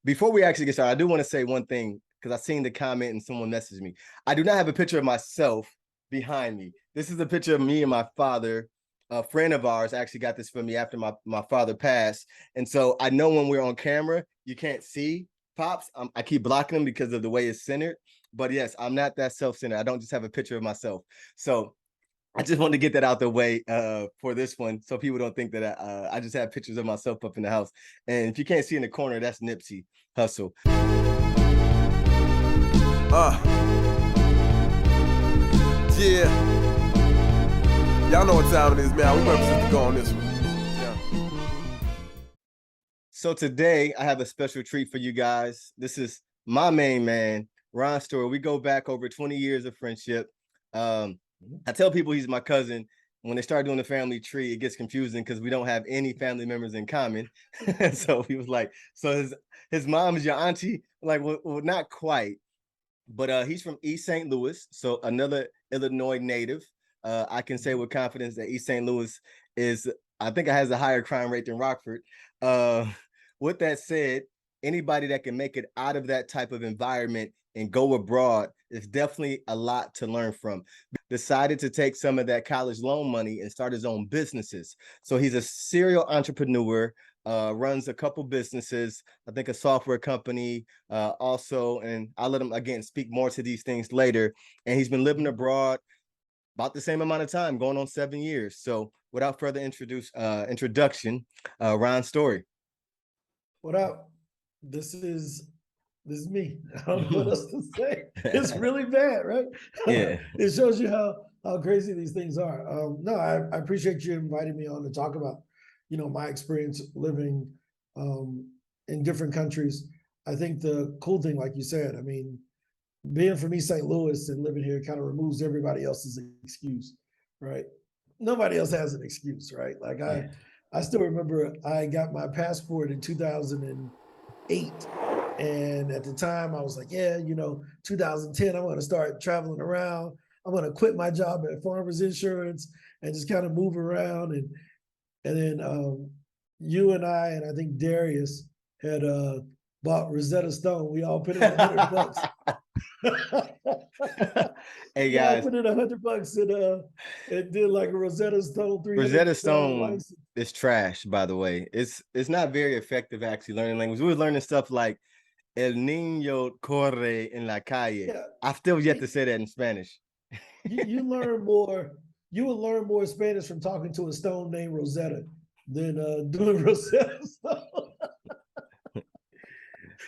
Before we actually get started, I do want to say one thing because I seen the comment and someone messaged me. I do not have a picture of myself behind me. This is a picture of me and my father. A friend of ours actually got this for me after my father passed. And so I know when we're on camera, you can't see Pops. I keep blocking him because of the way it's centered. But yes, I'm not that self-centered. I don't just have a picture of myself. So I just wanted to get that out the way for this one, so people don't think that I just have pictures of myself up in the house. And if you can't see in the corner, that's Nipsey Hussle. Yeah. Y'all know what time it is, man. We represent to go on this one. Yeah. So today I have a special treat for you guys. This is my main man, Ron Story. We go back over 20 years of friendship. I tell people he's my cousin. When they start doing the family tree, it gets confusing because we don't have any family members in common. So he was like, so his mom is your auntie? Like, well, not quite. But he's from East St. Louis, so another Illinois native. I can say with confidence that East St. Louis is, I think it has a higher crime rate than Rockford. With that said, anybody that can make it out of that type of environment and go abroad is definitely a lot to learn from. Decided to take some of that college loan money and start his own businesses. So he's a serial entrepreneur, runs a couple businesses, I think a software company also, and I'll let him again speak more to these things later. And he's been living abroad about the same amount of time, going on 7 years. So without further introduction, Ron Story. What up? This is me. I don't know what else to say. It's really bad, right? Yeah. It shows you how crazy these things are. No, I appreciate you inviting me on to talk about, my experience living in different countries. I think the cool thing, like you said, I mean, being from East St. Louis and living here kind of removes everybody else's excuse, right? Nobody else has an excuse, right? Like I still remember I got my passport in 2008. And at the time I was like, yeah, 2010, I'm going to start traveling around. I'm going to quit my job at Farmers Insurance and just kind of move around. And then you and I think Darius had bought Rosetta Stone. We all put in $100. Hey Yeah, I guys, put in $100 and it did like a Rosetta Stone 300 Rosetta Stone license. is trash, by the way. It's not very effective actually learning language. We were learning stuff like El niño corre en la calle. Yeah. I've still yet to say that in Spanish. You learn more. You will learn more Spanish from talking to a stone named Rosetta than doing Rosetta Stone.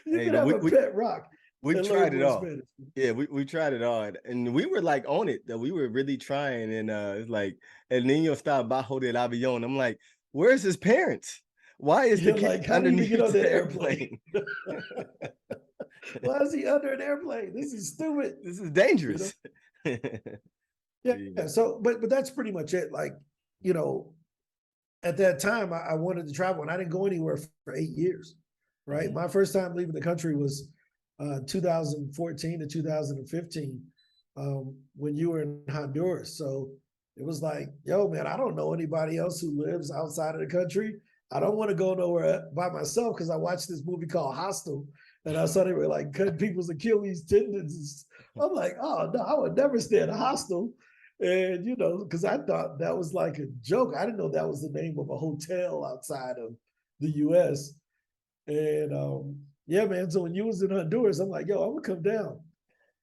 You Hey, can but have a pet rock. we and tried learn it more all. Spanish. Yeah, we tried it all. And we were like on it, that we were really trying. And it's like El niño está bajo del avión. I'm like, where's his parents? Why is the You're kid like, how do you underneath get on the that airplane? Why is he under an airplane? This is stupid. This is dangerous. Yeah. So, but that's pretty much it. Like, at that time, I wanted to travel, and I didn't go anywhere for 8 years. Right. My first time leaving the country was 2014 to 2015 when you were in Honduras. So it was like, yo, man, I don't know anybody else who lives outside of the country. I don't want to go nowhere by myself because I watched this movie called Hostel, and I saw they were like cutting people's Achilles tendons. I'm like, oh no, I would never stay in a hostel. And because I thought that was like a joke. I didn't know that was the name of a hotel outside of the US. And yeah, man. So when you was in Honduras, I'm like, yo, I'm gonna come down.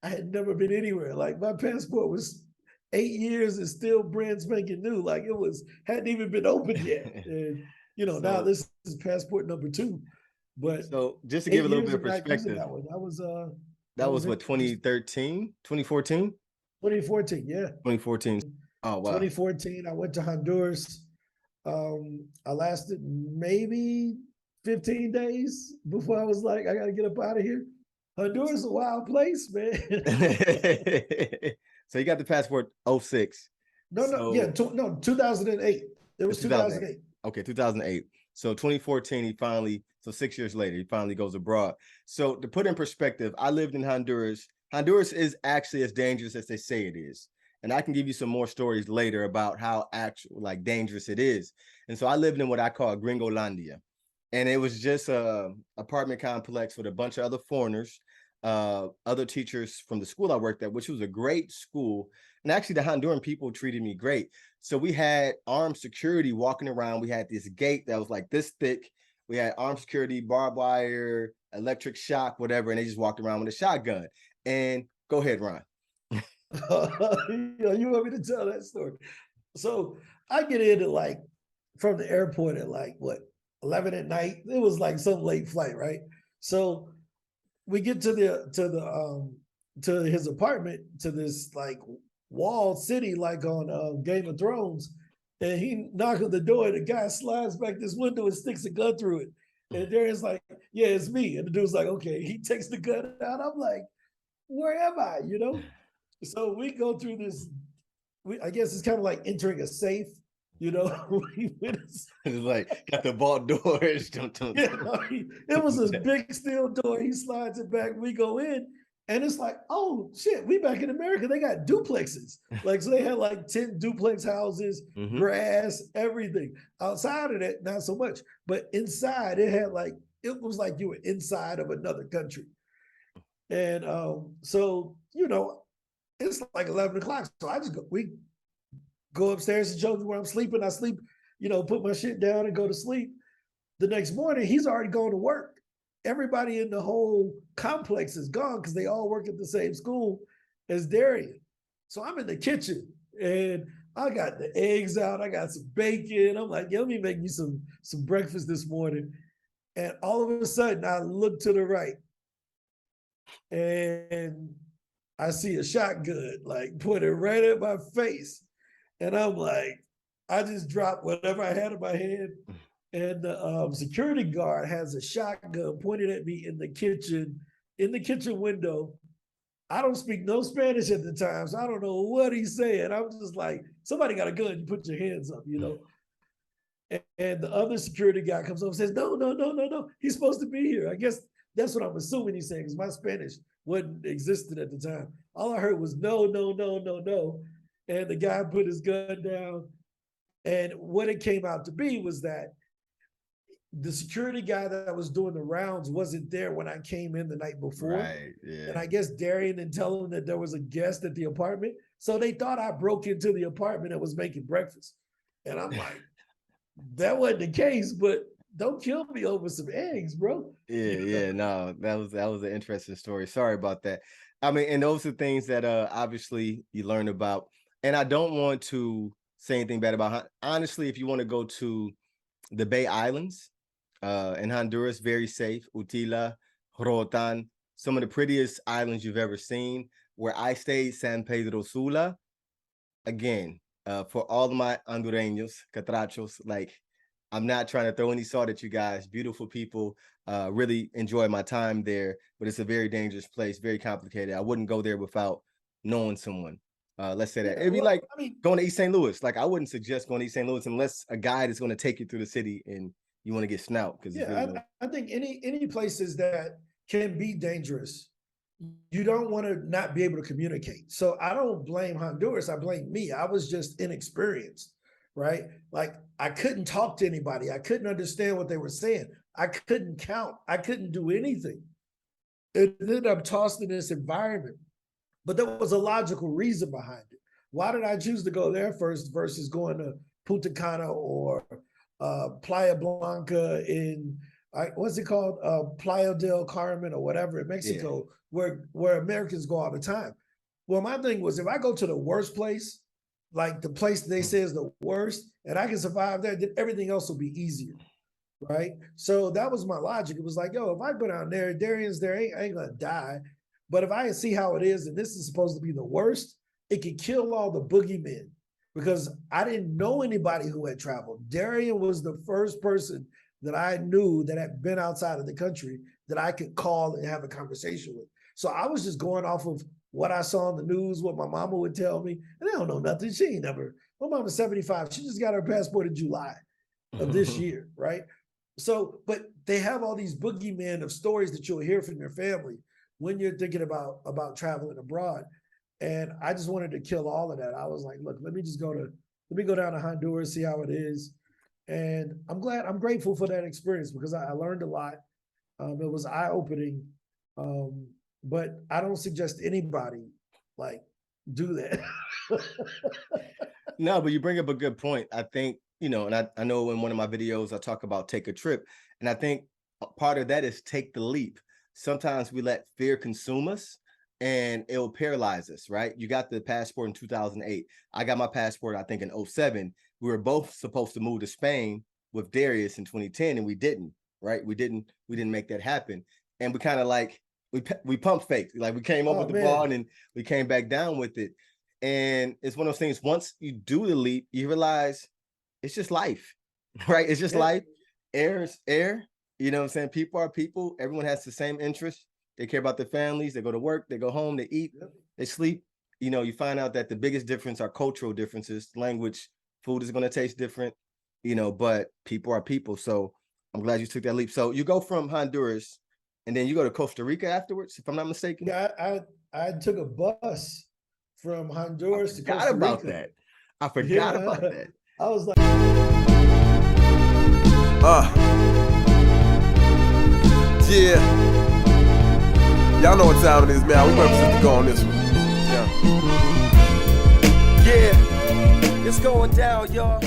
I had never been anywhere. Like my passport was 8 years and still brand spanking new. Like it hadn't even been opened yet. And now this is passport number 2. But so just to give a little bit of perspective, that one. that was what, 2013, 2014? 2014, yeah. 2014. Oh wow. 2014, I went to Honduras. I lasted maybe 15 days before I was like, I got to get up out of here. Honduras is a wild place, man. So you got the passport 06. No, 2008. It was 2008. Okay, 2008. So 2014, so 6 years later, he finally goes abroad. So to put in perspective, I lived in Honduras. Honduras is actually as dangerous as they say it is. And I can give you some more stories later about how dangerous it is. And so I lived in what I call Gringolandia. and it was just a apartment complex with a bunch of other foreigners, other teachers from the school I worked at, which was a great school. And actually, the Honduran people treated me great. So we had armed security walking around. We had this gate that was like this thick. We had armed security, barbed wire, electric shock, whatever, and they just walked around with a shotgun. And go ahead, Ron. You want me to tell that story? So I get in at like from the airport at like what 11 at night. It was like some late flight, right? So we get to to his apartment, to this like walled city like on Game of Thrones, and he knocks on the door and the guy slides back this window and sticks a gun through it. And Darian's like, yeah, it's me. And the dude's like, okay. He takes the gun out. I'm like, where am I? You know? So we go through this. I guess it's kind of like entering a safe, you know. It's like got the vault doors. Yeah, it was a big steel door. He slides it back. We go in, and it's like, oh shit, we back in America. They got duplexes. Like, so they had like 10 duplex houses, grass, everything. Outside of that, not so much. But inside, it was like you were inside of another country. And so, you know, it's like 11 o'clock. So we go upstairs and show me where I'm sleeping. I sleep, you know, put my shit down and go to sleep. The next morning, he's already going to work. Everybody in the whole complex is gone because they all work at the same school as Darian. So I'm in the kitchen and I got the eggs out. I got some bacon. I'm like, yeah, let me make me some breakfast this morning. And all of a sudden, I look to the right and I see a shotgun like pointed right at my face. And I'm like, I just dropped whatever I had in my hand. And the security guard has a shotgun pointed at me in the kitchen window. I don't speak no Spanish at the time, so I don't know what he's saying. I'm just like, somebody got a gun, you put your hands up, you know? And the other security guy comes over and says, no, he's supposed to be here. I guess that's what I'm assuming he's saying, because my Spanish wasn't existed at the time. All I heard was no. And the guy put his gun down. And what it came out to be was that the security guy that was doing the rounds wasn't there when I came in the night before. Right, yeah. And I guess Darian didn't tell them that there was a guest at the apartment. So they thought I broke into the apartment and was making breakfast. And I'm like, that wasn't the case, but don't kill me over some eggs, bro. Yeah, no, that was an interesting story. Sorry about that. I mean, and those are things that obviously you learn about. And I don't want to say anything bad about, honestly, if you want to go to the Bay Islands in Honduras, very safe. Utila, Rotan, some of the prettiest islands you've ever seen. Where I stayed, San Pedro Sula. Again, for all of my Hondureños, catrachos, like, I'm not trying to throw any salt at you guys. Beautiful people, really enjoy my time there, but it's a very dangerous place, very complicated. I wouldn't go there without knowing someone. Let's say that. It'd be like going to East St. Louis. Like, I wouldn't suggest going to East St. Louis unless a guide is going to take you through the city and you want to get snout. Because I think any places that can be dangerous, you don't want to not be able to communicate. So I don't blame Honduras. I blame me. I was just inexperienced, right? Like, I couldn't talk to anybody. I couldn't understand what they were saying. I couldn't count. I couldn't do anything. And then I'm tossed in this environment. But there was a logical reason behind it. Why did I choose to go there first versus going to Punta Cana or Playa Blanca in, what's it called? Playa del Carmen or whatever in Mexico, where Americans go all the time. Well, my thing was, if I go to the worst place, like the place they say is the worst, and I can survive there, then everything else will be easier, right? So that was my logic. It was like, yo, if I go down there, Darian's there, I ain't gonna die. But if I see how it is, and this is supposed to be the worst, it could kill all the boogeymen, because I didn't know anybody who had traveled. Darian was the first person that I knew that had been outside of the country that I could call and have a conversation with. So I was just going off of what I saw on the news, what my mama would tell me, and I don't know nothing. She ain't never, my mama's 75. She just got her passport in July of this year, right? So, but they have all these boogeymen of stories that you'll hear from your family when you're thinking about traveling abroad. And I just wanted to kill all of that. I was like, look, let me go down to Honduras, see how it is. And I'm grateful for that experience because I learned a lot. It was eye-opening. But I don't suggest anybody like do that. No, but you bring up a good point. I think, and I know in one of my videos, I talk about take a trip. And I think part of that is take the leap. Sometimes we let fear consume us and it will paralyze us, right? You got the passport in 2008. I got my passport, I think, in 2007. We were both supposed to move to Spain with Darius in 2010, and we didn't, right? We didn't make that happen. And we kind of like, we pump faked. Like we came up with the ball and then we came back down with it. And it's one of those things, once you do the leap, you realize it's just life, right? It's just life. Air is air. You know what I'm saying? People are people. Everyone has the same interests. They care about their families. They go to work. They go home. They eat. They sleep. You find out that the biggest difference are cultural differences. Language, food is going to taste different, but people are people. So I'm glad you took that leap. So you go from Honduras and then you go to Costa Rica afterwards, if I'm not mistaken. Yeah, I took a bus from Honduras to Costa Rica. About that. I forgot about that. I was like, yeah. Y'all know what time it is, man. We represent to go on this one. Yeah. Yeah, it's going down, y'all.